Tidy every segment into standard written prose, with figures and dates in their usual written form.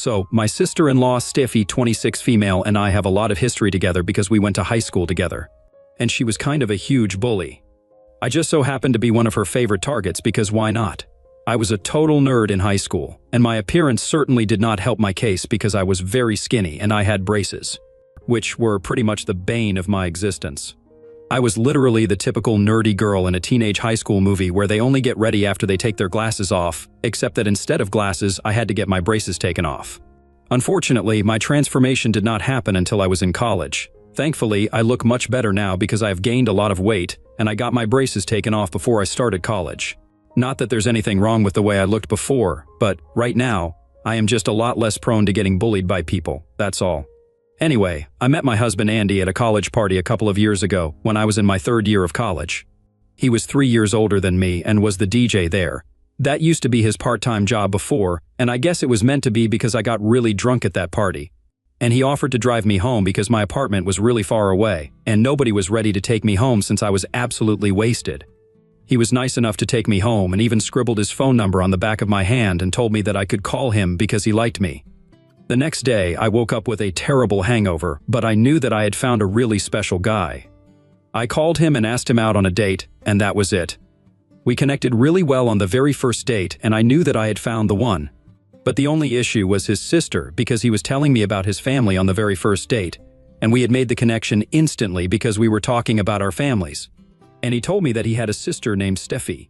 So, my sister-in-law, Steffi, 26 female, and I have a lot of history together because we went to high school together. And she was kind of a huge bully. I just so happened to be one of her favorite targets because why not? I was a total nerd in high school, and my appearance certainly did not help my case because I was very skinny and I had braces, which were pretty much the bane of my existence. I was literally the typical nerdy girl in a teenage high school movie where they only get ready after they take their glasses off, except that instead of glasses, I had to get my braces taken off. Unfortunately, my transformation did not happen until I was in college. Thankfully, I look much better now because I have gained a lot of weight, and I got my braces taken off before I started college. Not that there's anything wrong with the way I looked before, but right now, I am just a lot less prone to getting bullied by people, that's all. Anyway, I met my husband Andy at a college party a couple of years ago when I was in my third year of college. He was 3 years older than me and was the DJ there. That used to be his part-time job before, and I guess it was meant to be because I got really drunk at that party. And he offered to drive me home because my apartment was really far away, and nobody was ready to take me home since I was absolutely wasted. He was nice enough to take me home and even scribbled his phone number on the back of my hand and told me that I could call him because he liked me. The next day, I woke up with a terrible hangover, but I knew that I had found a really special guy. I called him and asked him out on a date, and that was it. We connected really well on the very first date, and I knew that I had found the one. But the only issue was his sister because he was telling me about his family on the very first date, and we had made the connection instantly because we were talking about our families. And he told me that he had a sister named Steffi.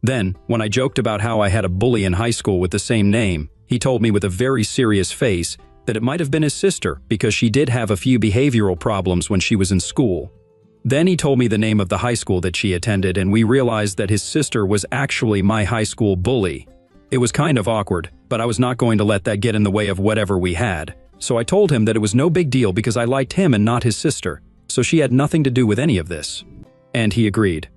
Then, when I joked about how I had a bully in high school with the same name, he told me with a very serious face that it might have been his sister because she did have a few behavioral problems when she was in school. Then he told me the name of the high school that she attended, and we realized that his sister was actually my high school bully. It was kind of awkward, but I was not going to let that get in the way of whatever we had. So I told him that it was no big deal because I liked him and not his sister, so she had nothing to do with any of this. And he agreed.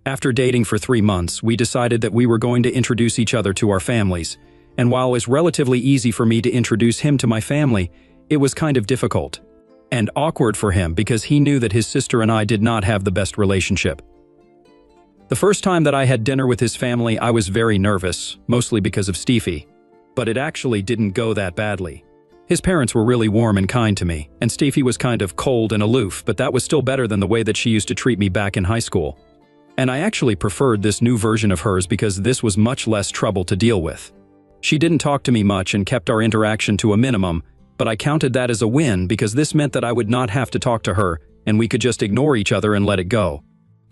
After dating for 3 months, we decided that we were going to introduce each other to our families. And while it was relatively easy for me to introduce him to my family, it was kind of difficult and awkward for him because he knew that his sister and I did not have the best relationship. The first time that I had dinner with his family, I was very nervous, mostly because of Steffi. But it actually didn't go that badly. His parents were really warm and kind to me, and Steffi was kind of cold and aloof, but that was still better than the way that she used to treat me back in high school. And I actually preferred this new version of hers because this was much less trouble to deal with. She didn't talk to me much and kept our interaction to a minimum, but I counted that as a win because this meant that I would not have to talk to her and we could just ignore each other and let it go.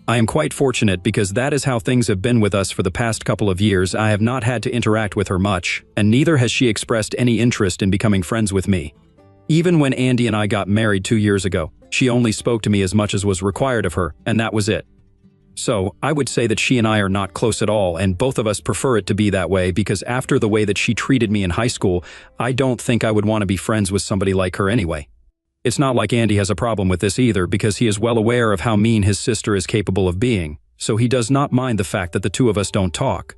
I am quite fortunate because that is how things have been with us for the past couple of years. I have not had to interact with her much, and neither has she expressed any interest in becoming friends with me. Even when Andy and I got married 2 years ago, she only spoke to me as much as was required of her, and that was it. So, I would say that she and I are not close at all, and both of us prefer it to be that way because after the way that she treated me in high school, I don't think I would want to be friends with somebody like her anyway. It's not like Andy has a problem with this either because he is well aware of how mean his sister is capable of being, so he does not mind the fact that the two of us don't talk.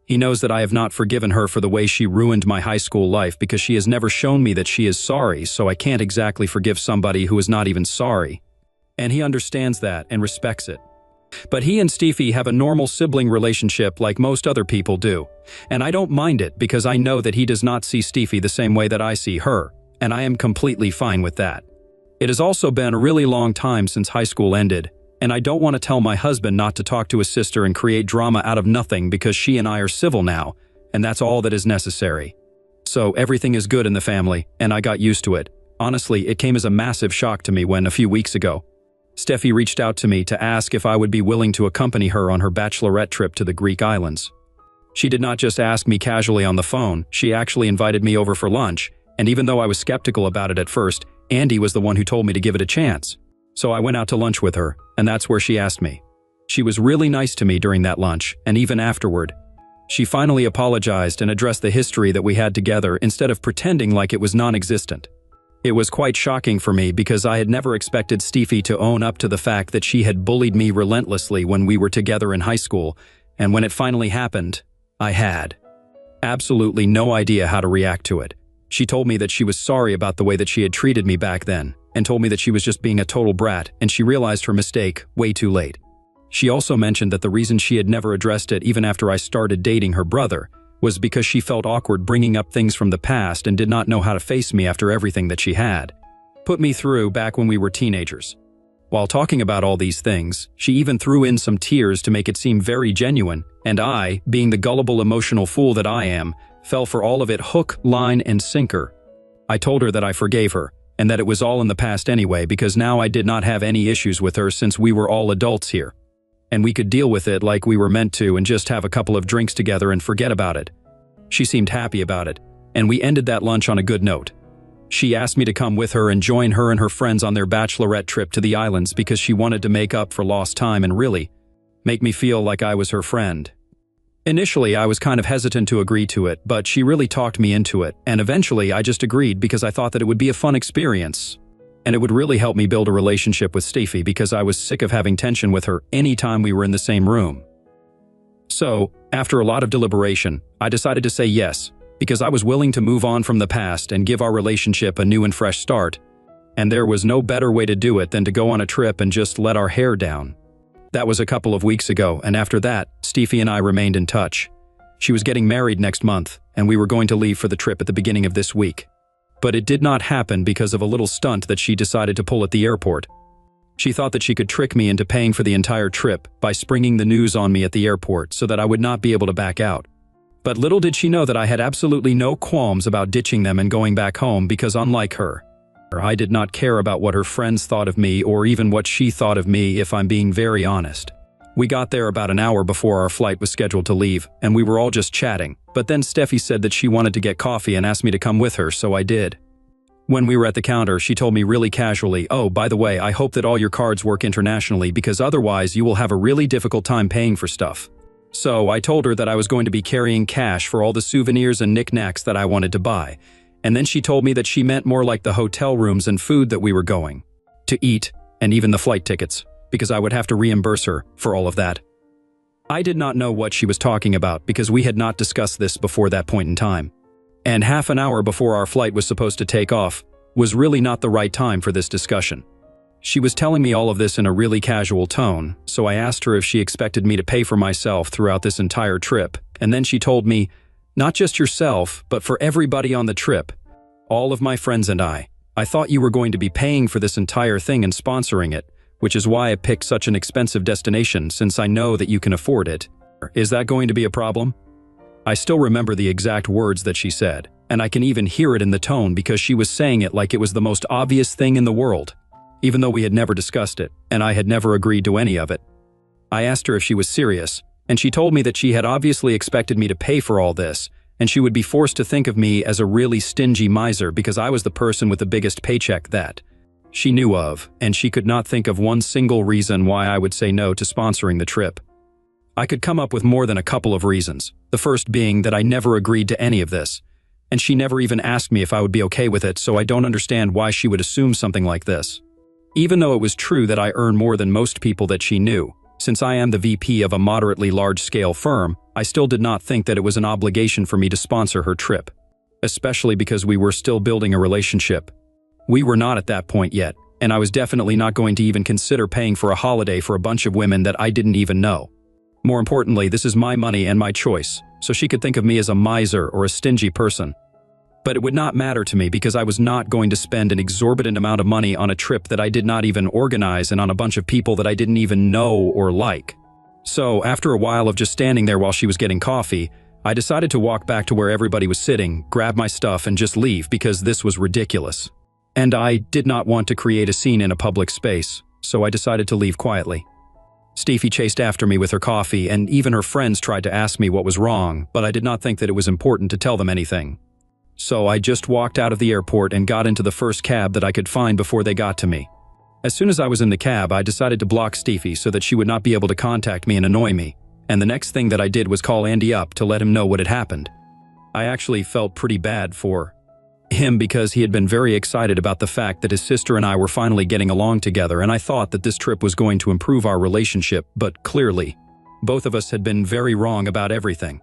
He knows that I have not forgiven her for the way she ruined my high school life because she has never shown me that she is sorry, so I can't exactly forgive somebody who is not even sorry. And he understands that and respects it. But he and Steffi have a normal sibling relationship like most other people do, and I don't mind it because I know that he does not see Steffi the same way that I see her, and I am completely fine with that. It has also been a really long time since high school ended, and I don't want to tell my husband not to talk to his sister and create drama out of nothing because she and I are civil now, and that's all that is necessary. So everything is good in the family, and I got used to it. Honestly, it came as a massive shock to me when, a few weeks ago, Steffi reached out to me to ask if I would be willing to accompany her on her Bachelorette trip to the Greek islands. She did not just ask me casually on the phone, she actually invited me over for lunch, and even though I was skeptical about it at first, Andy was the one who told me to give it a chance. So I went out to lunch with her, and that's where she asked me. She was really nice to me during that lunch, and even afterward. She finally apologized and addressed the history that we had together instead of pretending like it was non-existent. It was quite shocking for me because I had never expected Steffi to own up to the fact that she had bullied me relentlessly when we were together in high school, and when it finally happened, I had absolutely no idea how to react to it. She told me that she was sorry about the way that she had treated me back then, and told me that she was just being a total brat, and she realized her mistake way too late. She also mentioned that the reason she had never addressed it even after I started dating her brother was because she felt awkward bringing up things from the past and did not know how to face me after everything that she had put me through back when we were teenagers. While talking about all these things, she even threw in some tears to make it seem very genuine, and I, being the gullible emotional fool that I am, fell for all of it hook, line, and sinker. I told her that I forgave her, and that it was all in the past anyway because now I did not have any issues with her since we were all adults here. And we could deal with it like we were meant to and just have a couple of drinks together and forget about it. She seemed happy about it, and we ended that lunch on a good note. She asked me to come with her and join her and her friends on their bachelorette trip to the islands because she wanted to make up for lost time and really make me feel like I was her friend. Initially, I was kind of hesitant to agree to it, but she really talked me into it, and eventually I just agreed because I thought that it would be a fun experience. And it would really help me build a relationship with Steffi because I was sick of having tension with her anytime we were in the same room. So, after a lot of deliberation, I decided to say yes, because I was willing to move on from the past and give our relationship a new and fresh start. And there was no better way to do it than to go on a trip and just let our hair down. That was a couple of weeks ago, and after that, Steffi and I remained in touch. She was getting married next month, and we were going to leave for the trip at the beginning of this week. But it did not happen because of a little stunt that she decided to pull at the airport. She thought that she could trick me into paying for the entire trip by springing the news on me at the airport so that I would not be able to back out. But little did she know that I had absolutely no qualms about ditching them and going back home because unlike her, I did not care about what her friends thought of me or even what she thought of me if I'm being very honest. We got there about an hour before our flight was scheduled to leave, and we were all just chatting, but then Steffi said that she wanted to get coffee and asked me to come with her, so I did. When we were at the counter, she told me really casually, "Oh, by the way, I hope that all your cards work internationally because otherwise you will have a really difficult time paying for stuff." So I told her that I was going to be carrying cash for all the souvenirs and knickknacks that I wanted to buy, and then she told me that she meant more like the hotel rooms and food that we were going to eat, and even the flight tickets, because I would have to reimburse her for all of that. I did not know what she was talking about because we had not discussed this before that point in time. And half an hour before our flight was supposed to take off was really not the right time for this discussion. She was telling me all of this in a really casual tone, so I asked her if she expected me to pay for myself throughout this entire trip, and then she told me, "Not just yourself, but for everybody on the trip. All of my friends and I thought you were going to be paying for this entire thing and sponsoring it, which is why I picked such an expensive destination since I know that you can afford it. Is that going to be a problem?" I still remember the exact words that she said, and I can even hear it in the tone because she was saying it like it was the most obvious thing in the world, even though we had never discussed it, and I had never agreed to any of it. I asked her if she was serious, and she told me that she had obviously expected me to pay for all this, and she would be forced to think of me as a really stingy miser because I was the person with the biggest paycheck that she knew of, and she could not think of one single reason why I would say no to sponsoring the trip. I could come up with more than a couple of reasons, the first being that I never agreed to any of this, and she never even asked me if I would be okay with it, so I don't understand why she would assume something like this. Even though it was true that I earn more than most people that she knew, since I am the VP of a moderately large-scale firm, I still did not think that it was an obligation for me to sponsor her trip, especially because we were still building a relationship. We were not at that point yet, and I was definitely not going to even consider paying for a holiday for a bunch of women that I didn't even know. More importantly, this is my money and my choice, so she could think of me as a miser or a stingy person. But it would not matter to me because I was not going to spend an exorbitant amount of money on a trip that I did not even organize and on a bunch of people that I didn't even know or like. So, after a while of just standing there while she was getting coffee, I decided to walk back to where everybody was sitting, grab my stuff, and just leave because this was ridiculous. And I did not want to create a scene in a public space, so I decided to leave quietly. Steffi chased after me with her coffee, and even her friends tried to ask me what was wrong, but I did not think that it was important to tell them anything. So I just walked out of the airport and got into the first cab that I could find before they got to me. As soon as I was in the cab, I decided to block Steffi so that she would not be able to contact me and annoy me, and the next thing that I did was call Andy up to let him know what had happened. I actually felt pretty bad for him because he had been very excited about the fact that his sister and I were finally getting along together, and I thought that this trip was going to improve our relationship, but clearly, both of us had been very wrong about everything.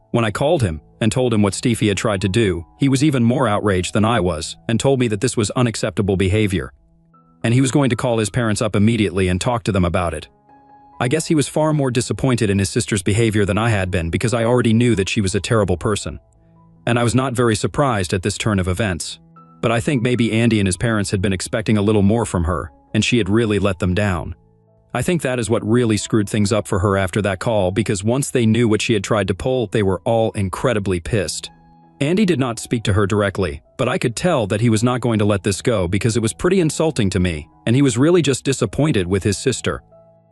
When I called him and told him what Steffi had tried to do, he was even more outraged than I was and told me that this was unacceptable behavior, and he was going to call his parents up immediately and talk to them about it. I guess he was far more disappointed in his sister's behavior than I had been because I already knew that she was a terrible person. And I was not very surprised at this turn of events. But I think maybe Andy and his parents had been expecting a little more from her, and she had really let them down. I think that is what really screwed things up for her after that call, because once they knew what she had tried to pull, they were all incredibly pissed. Andy did not speak to her directly, but I could tell that he was not going to let this go because it was pretty insulting to me, and he was really just disappointed with his sister.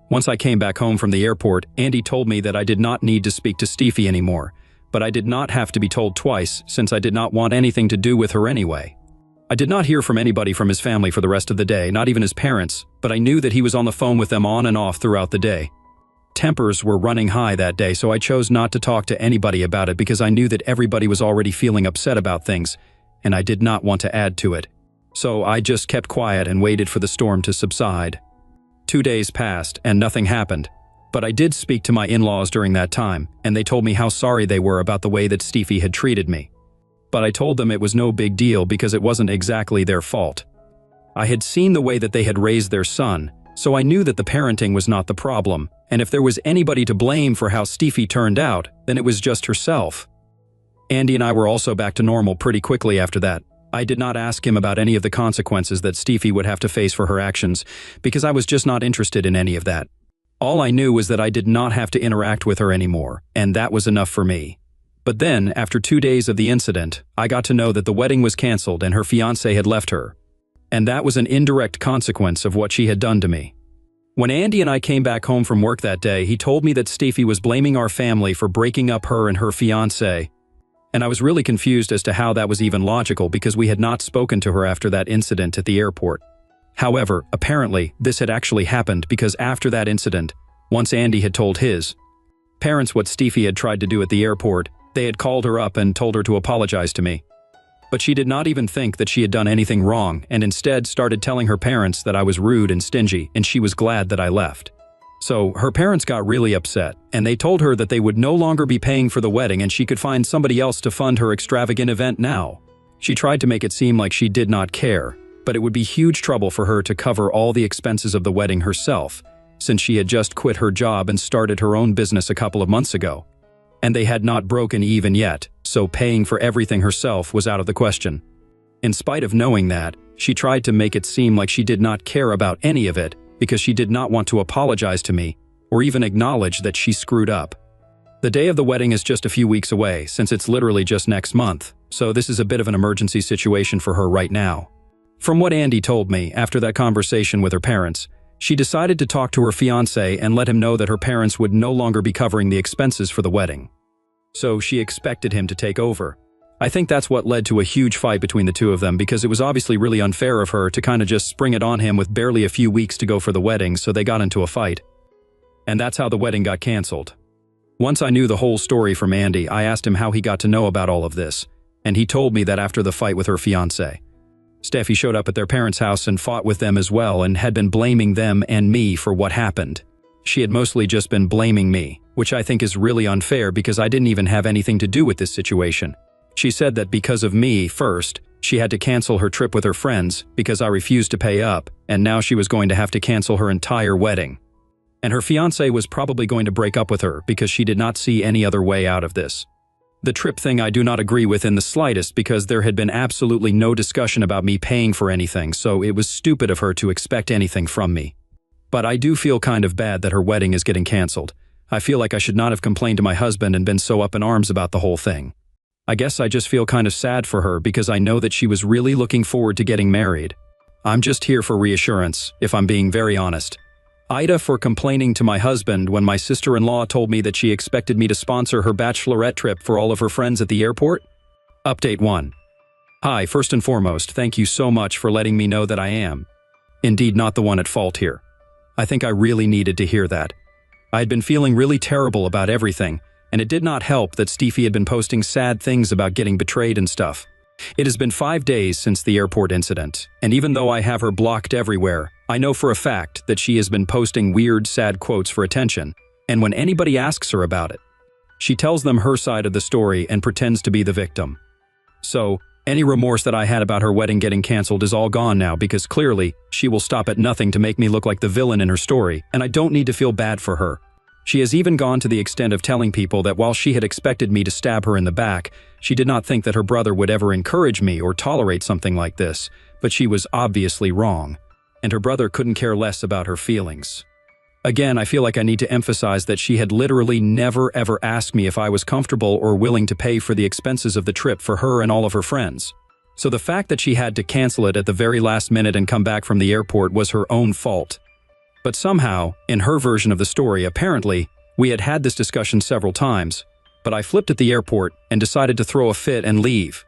Once I came back home from the airport, Andy told me that I did not need to speak to Steffi anymore, but I did not have to be told twice since I did not want anything to do with her anyway. I did not hear from anybody from his family for the rest of the day, not even his parents, but I knew that he was on the phone with them on and off throughout the day. Tempers were running high that day, so I chose not to talk to anybody about it because I knew that everybody was already feeling upset about things, and I did not want to add to it. So I just kept quiet and waited for the storm to subside. 2 days passed and nothing happened, but I did speak to my in-laws during that time, and they told me how sorry they were about the way that Steffi had treated me. But I told them it was no big deal because it wasn't exactly their fault. I had seen the way that they had raised their son, so I knew that the parenting was not the problem, and if there was anybody to blame for how Steffi turned out, then it was just herself. Andy and I were also back to normal pretty quickly after that. I did not ask him about any of the consequences that Steffi would have to face for her actions, because I was just not interested in any of that. All I knew was that I did not have to interact with her anymore, and that was enough for me. But then, after 2 days of the incident, I got to know that the wedding was canceled and her fiancé had left her. And that was an indirect consequence of what she had done to me. When Andy and I came back home from work that day, he told me that Steffi was blaming our family for breaking up her and her fiancé. And I was really confused as to how that was even logical because we had not spoken to her after that incident at the airport. However, apparently, this had actually happened because after that incident, once Andy had told his parents what Steffi had tried to do at the airport, they had called her up and told her to apologize to me. But she did not even think that she had done anything wrong and instead started telling her parents that I was rude and stingy and she was glad that I left. So her parents got really upset and they told her that they would no longer be paying for the wedding and she could find somebody else to fund her extravagant event now. She tried to make it seem like she did not care, but it would be huge trouble for her to cover all the expenses of the wedding herself, since she had just quit her job and started her own business a couple of months ago. And they had not broken even yet, so paying for everything herself was out of the question. In spite of knowing that, she tried to make it seem like she did not care about any of it because she did not want to apologize to me or even acknowledge that she screwed up. The day of the wedding is just a few weeks away, since it's literally just next month, so this is a bit of an emergency situation for her right now. From what Andy told me after that conversation with her parents, she decided to talk to her fiancé and let him know that her parents would no longer be covering the expenses for the wedding. So she expected him to take over. I think that's what led to a huge fight between the two of them because it was obviously really unfair of her to kind of just spring it on him with barely a few weeks to go for the wedding, so they got into a fight. And that's how the wedding got canceled. Once I knew the whole story from Andy, I asked him how he got to know about all of this, and he told me that after the fight with her fiancé, Steffi showed up at their parents' house and fought with them as well and had been blaming them and me for what happened. She had mostly just been blaming me, which I think is really unfair because I didn't even have anything to do with this situation. She said that because of me, first, she had to cancel her trip with her friends because I refused to pay up, and now she was going to have to cancel her entire wedding. And her fiancé was probably going to break up with her because she did not see any other way out of this. The trip thing I do not agree with in the slightest because there had been absolutely no discussion about me paying for anything, so it was stupid of her to expect anything from me. But I do feel kind of bad that her wedding is getting canceled. I feel like I should not have complained to my husband and been so up in arms about the whole thing. I guess I just feel kind of sad for her because I know that she was really looking forward to getting married. I'm just here for reassurance, if I'm being very honest. Ida for complaining to my husband when my sister-in-law told me that she expected me to sponsor her bachelorette trip for all of her friends at the airport. Update 1. Hi, first and foremost, thank you so much for letting me know that I am indeed not the one at fault here. I think I really needed to hear that. I had been feeling really terrible about everything, and it did not help that Steffi had been posting sad things about getting betrayed and stuff. It has been 5 days since the airport incident, and even though I have her blocked everywhere, I know for a fact that she has been posting weird, sad quotes for attention, and when anybody asks her about it, she tells them her side of the story and pretends to be the victim. So, Any remorse that I had about her wedding getting canceled is all gone now because clearly she will stop at nothing to make me look like the villain in her story, and I don't need to feel bad for her. She has even gone to the extent of telling people that while she had expected me to stab her in the back, she did not think that her brother would ever encourage me or tolerate something like this, but she was obviously wrong, and her brother couldn't care less about her feelings. Again, I feel like I need to emphasize that she had literally never ever asked me if I was comfortable or willing to pay for the expenses of the trip for her and all of her friends. So the fact that she had to cancel it at the very last minute and come back from the airport was her own fault. But somehow, in her version of the story, apparently, we had had this discussion several times, but I flipped at the airport and decided to throw a fit and leave,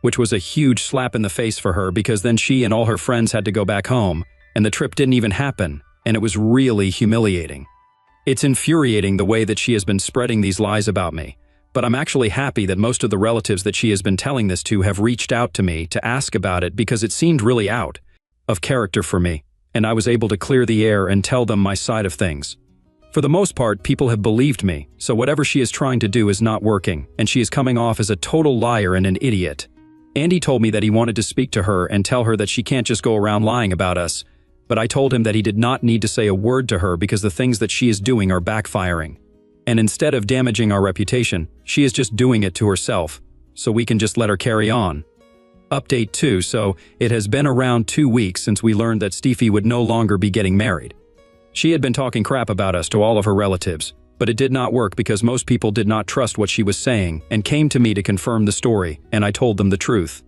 which was a huge slap in the face for her because then she and all her friends had to go back home, and the trip didn't even happen. And it was really humiliating. It's infuriating the way that she has been spreading these lies about me, but I'm actually happy that most of the relatives that she has been telling this to have reached out to me to ask about it because it seemed really out of character for me, and I was able to clear the air and tell them my side of things. For the most part, people have believed me, so whatever she is trying to do is not working, and she is coming off as a total liar and an idiot. Andy told me that he wanted to speak to her and tell her that she can't just go around lying about us, but I told him that he did not need to say a word to her because the things that she is doing are backfiring. And instead of damaging our reputation, she is just doing it to herself, so we can just let her carry on. Update 2. So, it has been around 2 weeks since we learned that Steffi would no longer be getting married. She had been talking crap about us to all of her relatives, but it did not work because most people did not trust what she was saying and came to me to confirm the story, and I told them the truth.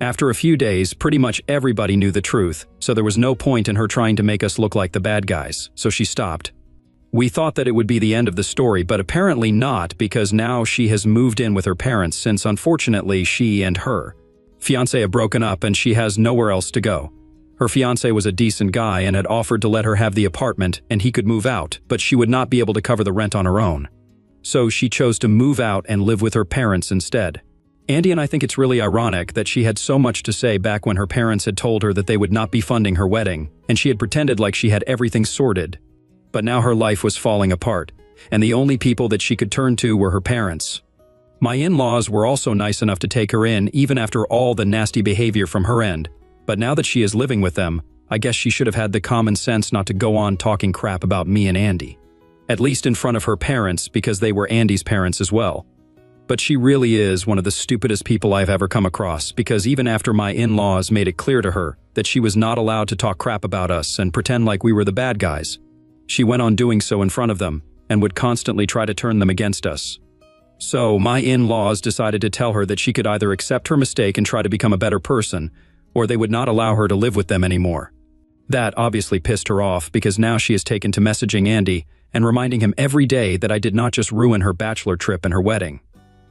After a few days, pretty much everybody knew the truth, so there was no point in her trying to make us look like the bad guys, so she stopped. We thought that it would be the end of the story, but apparently not because now she has moved in with her parents since unfortunately she and her fiancé have broken up and she has nowhere else to go. Her fiancé was a decent guy and had offered to let her have the apartment and he could move out, but she would not be able to cover the rent on her own. So she chose to move out and live with her parents instead. Andy and I think it's really ironic that she had so much to say back when her parents had told her that they would not be funding her wedding, and she had pretended like she had everything sorted. But now her life was falling apart, and the only people that she could turn to were her parents. My in-laws were also nice enough to take her in even after all the nasty behavior from her end, but now that she is living with them, I guess she should have had the common sense not to go on talking crap about me and Andy. At least in front of her parents, because they were Andy's parents as well. But she really is one of the stupidest people I've ever come across because even after my in-laws made it clear to her that she was not allowed to talk crap about us and pretend like we were the bad guys, she went on doing so in front of them and would constantly try to turn them against us. So my in-laws decided to tell her that she could either accept her mistake and try to become a better person, or they would not allow her to live with them anymore. That obviously pissed her off because now she has taken to messaging Andy and reminding him every day that I did not just ruin her bachelor trip and her wedding.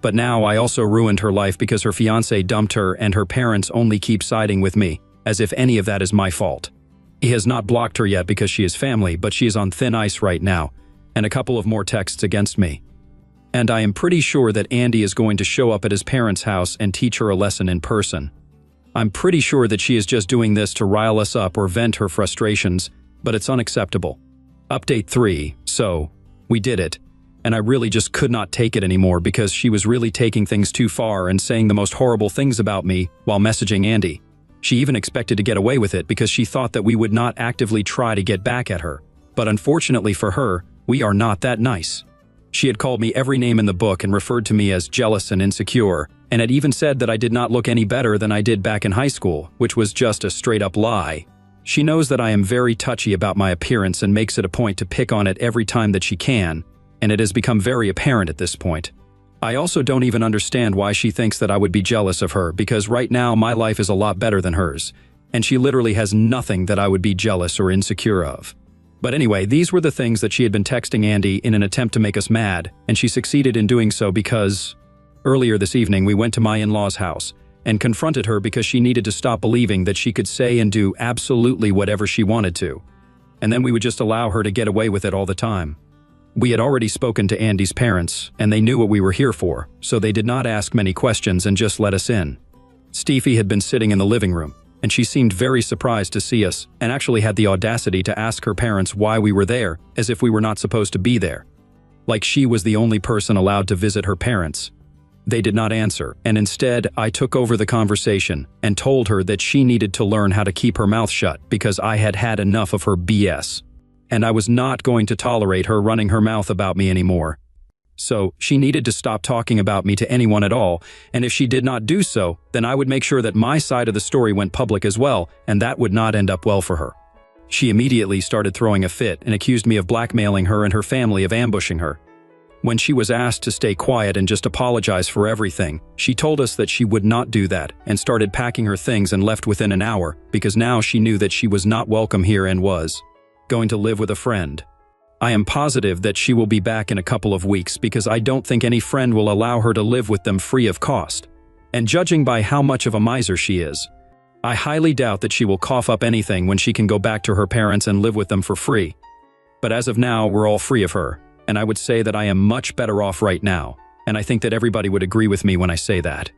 But now I also ruined her life because her fiancé dumped her and her parents only keep siding with me, as if any of that is my fault. He has not blocked her yet because she is family, but she is on thin ice right now, and a couple of more texts against me. And I am pretty sure that Andy is going to show up at his parents' house and teach her a lesson in person. I'm pretty sure that she is just doing this to rile us up or vent her frustrations, but it's unacceptable. Update 3. So, we did it. And I really just could not take it anymore because she was really taking things too far and saying the most horrible things about me while messaging Andy. She even expected to get away with it because she thought that we would not actively try to get back at her. But unfortunately for her, we are not that nice. She had called me every name in the book and referred to me as jealous and insecure, and had even said that I did not look any better than I did back in high school, which was just a straight-up lie. She knows that I am very touchy about my appearance and makes it a point to pick on it every time that she can, and it has become very apparent at this point. I also don't even understand why she thinks that I would be jealous of her because right now my life is a lot better than hers, and she literally has nothing that I would be jealous or insecure of. But anyway, these were the things that she had been texting Andy in an attempt to make us mad, and she succeeded in doing so because earlier this evening we went to my in-laws' house and confronted her because she needed to stop believing that she could say and do absolutely whatever she wanted to, and then we would just allow her to get away with it all the time. We had already spoken to Andy's parents, and they knew what we were here for, so they did not ask many questions and just let us in. Steffi had been sitting in the living room, and she seemed very surprised to see us and actually had the audacity to ask her parents why we were there, as if we were not supposed to be there. Like she was the only person allowed to visit her parents. They did not answer, and instead I took over the conversation and told her that she needed to learn how to keep her mouth shut because I had had enough of her BS. And I was not going to tolerate her running her mouth about me anymore. So she needed to stop talking about me to anyone at all, and if she did not do so, then I would make sure that my side of the story went public as well, and that would not end up well for her. She immediately started throwing a fit and accused me of blackmailing her and her family of ambushing her. When she was asked to stay quiet and just apologize for everything, she told us that she would not do that and started packing her things and left within an hour because now she knew that she was not welcome here and was going to live with a friend. I am positive that she will be back in a couple of weeks because I don't think any friend will allow her to live with them free of cost. And judging by how much of a miser she is, I highly doubt that she will cough up anything when she can go back to her parents and live with them for free. But as of now, we're all free of her, and I would say that I am much better off right now, and I think that everybody would agree with me when I say that.